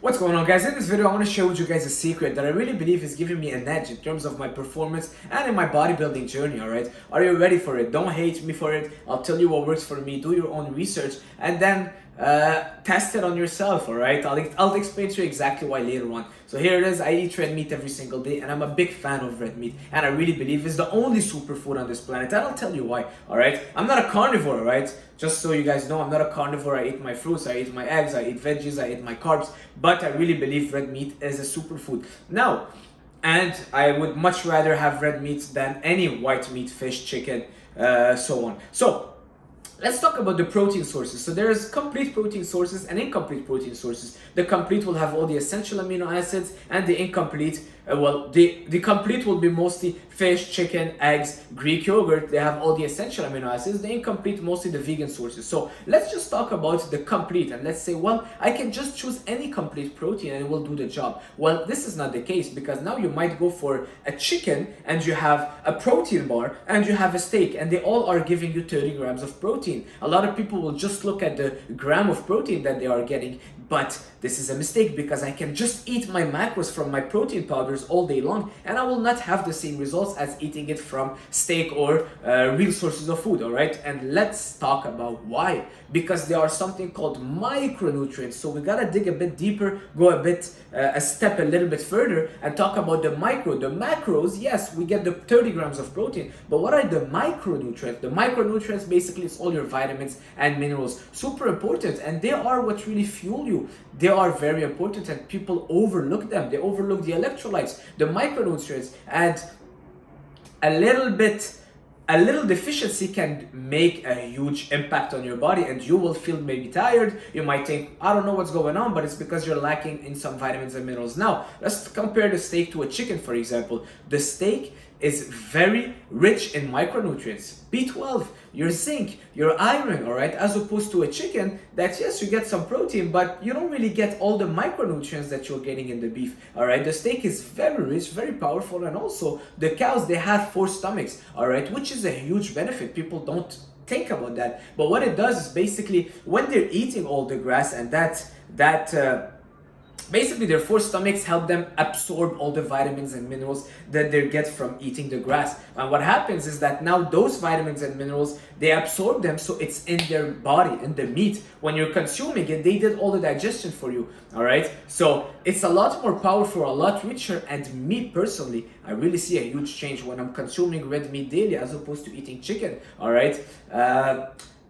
What's going on, guys? In this video I want to share with you guys a secret that I really believe is giving me an edge in terms of my performance and in my bodybuilding journey. Alright, are you ready for it? Don't hate me for it. I'll tell you what works for me. Do your own research and then test it on yourself. Alright, I'll explain to you exactly why later on. So here it is. I eat red meat every single day and I'm a big fan of red meat, and I really believe it's the only superfood on this planet, and I'll tell you why. Alright, I'm not a carnivore. Alright, just so you guys know, I'm not a carnivore. I eat my fruits, I eat my eggs, I eat veggies, I eat my carbs, but I really believe red meat is a superfood. Now, and I would much rather have red meat than any white meat, fish, chicken, so on. So let's talk about the protein sources. So there's complete protein sources and incomplete protein sources. The complete will have all the essential amino acids, and the incomplete, the complete will be mostly fish, chicken, eggs, Greek yogurt. They have all the essential amino acids. The incomplete, mostly the vegan sources. So let's just talk about the complete, and let's say, well, I can just choose any complete protein and it will do the job. Well, this is not the case, because now you might go for a chicken and you have a protein bar and you have a steak, and they all are giving you 30 grams of protein. A lot of people will just look at the gram of protein that they are getting, but this is a mistake, because I can just eat my macros from my protein powders all day long and I will not have the same results as eating it from steak or real sources of food. All right, and let's talk about why. Because there are something called micronutrients. So we gotta dig a bit deeper, go a step a little bit further and talk about the macros. Yes, we get the 30 grams of protein, but what are the micronutrients? The micronutrients basically is all your vitamins and minerals. Super important, and they are what really fuel you. They are very important and people overlook them. They overlook the electrolytes, the micronutrients, and a little deficiency can make a huge impact on your body, and you will feel maybe tired. You might think, I don't know what's going on, but it's because you're lacking in some vitamins and minerals. Now, let's compare the steak to a chicken, for example. The steak is very rich in micronutrients, B12, your zinc, your iron, all right, as opposed to a chicken that, yes, you get some protein, but you don't really get all the micronutrients that you're getting in the beef. All right, the steak is very rich, very powerful, and also the cows, they have 4 stomachs, all right, which is a huge benefit. People don't think about that, but what it does is basically when they're eating all the grass, and basically their 4 stomachs help them absorb all the vitamins and minerals that they get from eating the grass. And what happens is that now those vitamins and minerals, they absorb them, so it's in their body, in the meat. When you're consuming it, they did all the digestion for you. All right, so it's a lot more powerful, a lot richer. And me personally, I really see a huge change when I'm consuming red meat daily as opposed to eating chicken. All right,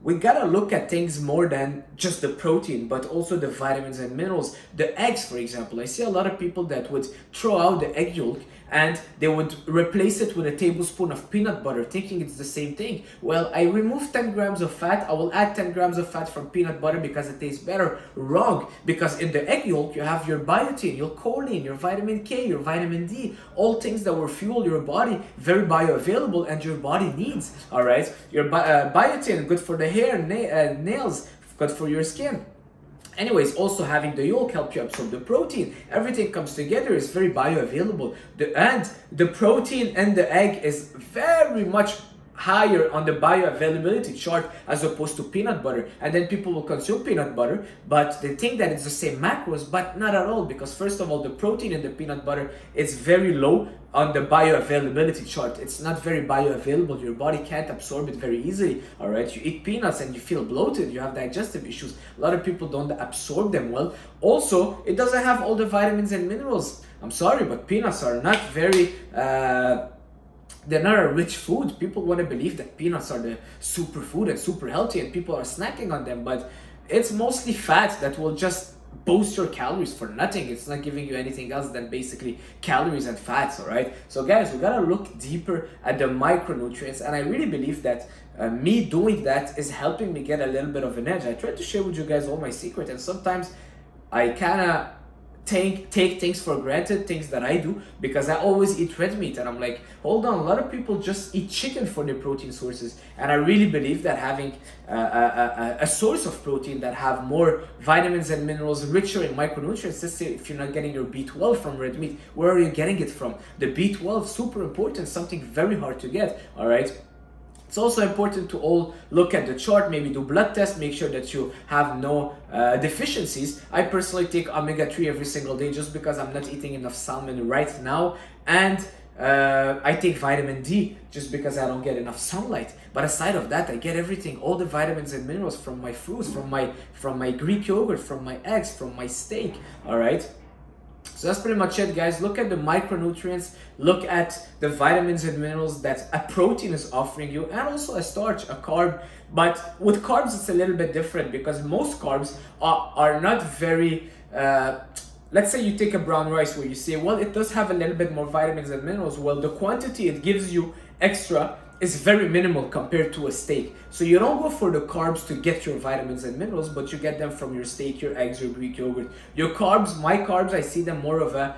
we gotta look at things more than just the protein, but also the vitamins and minerals. The eggs, for example, I see a lot of people that would throw out the egg yolk and they would replace it with a tablespoon of peanut butter, thinking it's the same thing. Well, I remove 10 grams of fat, I will add 10 grams of fat from peanut butter because it tastes better. Wrong, because in the egg yolk you have your biotin, your choline, your vitamin K, your vitamin D, all things that will fuel your body, very bioavailable, and your body needs. All right, your biotin, good for the hair, nails, good for your skin. Anyways, also having the yolk help you absorb the protein. Everything comes together, is very bioavailable. And the protein in the egg is very much higher on the bioavailability chart as opposed to peanut butter. And then people will consume peanut butter, but they think that it's the same macros, but not at all, because first of all, the protein in the peanut butter is very low on the bioavailability chart. It's not very bioavailable. Your body can't absorb it very easily. All right, you eat peanuts and you feel bloated, you have digestive issues. A lot of people don't absorb them well. Also, it doesn't have all the vitamins and minerals. I'm sorry, but peanuts are not very they're not a rich food. People want to believe that peanuts are the superfood and super healthy and people are snacking on them, but it's mostly fat that will just boost your calories for nothing. It's not giving you anything else than basically calories and fats. All right, so guys, we gotta look deeper at the micronutrients, and I really believe that me doing that is helping me get a little bit of an edge. I try to share with you guys all my secrets, and sometimes I kind of take things for granted, things that I do, because I always eat red meat, and I'm like, hold on, a lot of people just eat chicken for their protein sources. And I really believe that having a source of protein that have more vitamins and minerals, richer in micronutrients. Let's say if you're not getting your B12 from red meat, where are you getting it from? The B12, super important, something very hard to get. All right, It's also important to all look at the chart, maybe do blood tests, make sure that you have no deficiencies. I personally take omega-3 every single day just because I'm not eating enough salmon right now, and I take vitamin D just because I don't get enough sunlight. But aside of that, I get everything, all the vitamins and minerals from my fruits, from my Greek yogurt, from my eggs, from my steak. All right. So that's pretty much it, guys. Look at the micronutrients, look at the vitamins and minerals that a protein is offering you, and also a starch, a carb. But with carbs, it's a little bit different because most carbs are not very, let's say you take a brown rice where you say, well, it does have a little bit more vitamins and minerals. Well, the quantity it gives you extra is very minimal compared to a steak. So you don't go for the carbs to get your vitamins and minerals, but you get them from your steak, your eggs, your Greek yogurt. Your carbs, my carbs, I see them more of a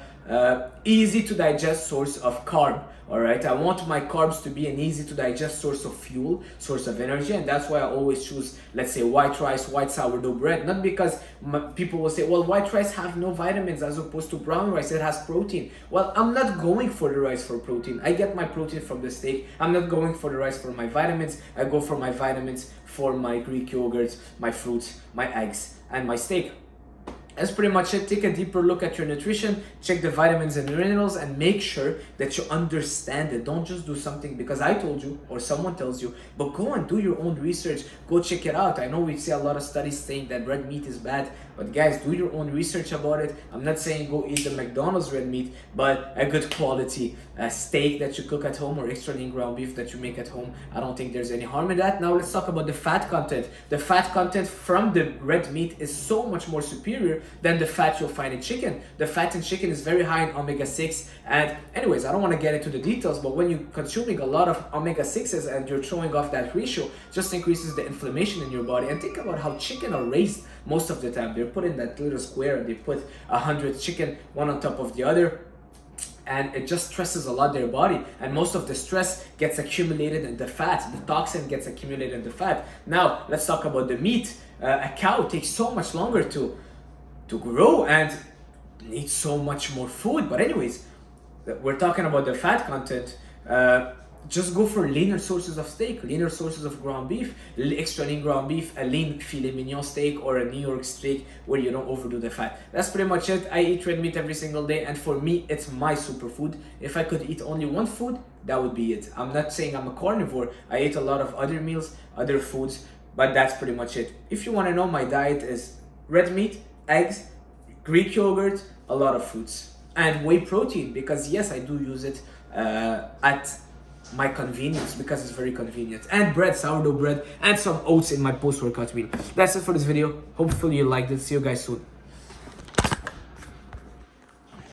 easy to digest source of carb. All right, I want my carbs to be an easy to digest source of fuel, source of energy, and that's why I always choose, let's say, white rice, white sourdough bread. Not because people will say, well, white rice have no vitamins as opposed to brown rice, it has protein. Well, I'm not going for the rice for protein. I get my protein from the steak. I'm not going for the rice for my vitamins. I go for my vitamins for my Greek yogurt, my fruits, my eggs, and my steak. That's pretty much it. Take a deeper look at your nutrition, check the vitamins and minerals, and make sure that you understand it. Don't just do something because I told you or someone tells you, but go and do your own research. Go check it out. I know we see a lot of studies saying that red meat is bad, but guys, do your own research about it. I'm not saying go eat the McDonald's red meat, but a good quality steak that you cook at home or extra lean ground beef that you make at home. I don't think there's any harm in that. Now let's talk about the fat content. The fat content from the red meat is so much more superior than the fat you'll find in chicken. The fat in chicken is very high in omega-6, and anyways, I don't want to get into the details, but when you're consuming a lot of omega-6s and you're throwing off that ratio, just increases the inflammation in your body. And think about how chicken are raised most of the time. They're put in that little square and they put 100 chicken one on top of the other, and it just stresses a lot their body, and most of the stress gets accumulated in the fat. The toxin gets accumulated in the fat. Now let's talk about the meat. A cow takes so much longer to grow and needs so much more food. But anyways, we're talking about the fat content. Just go for leaner sources of steak, leaner sources of ground beef, extra lean ground beef, a lean filet mignon steak, or a New York steak where you don't overdo the fat. That's pretty much it. I eat red meat every single day, and for me, it's my superfood. If I could eat only one food, that would be it. I'm not saying I'm a carnivore. I eat a lot of other meals, other foods, but that's pretty much it. If you want to know, my diet is red meat, eggs, Greek yogurt, a lot of fruits, and whey protein, because yes, I do use it at my convenience because it's very convenient, and bread, sourdough bread, and some oats in my post-workout meal. That's it for this video. Hopefully you liked it. See you guys soon.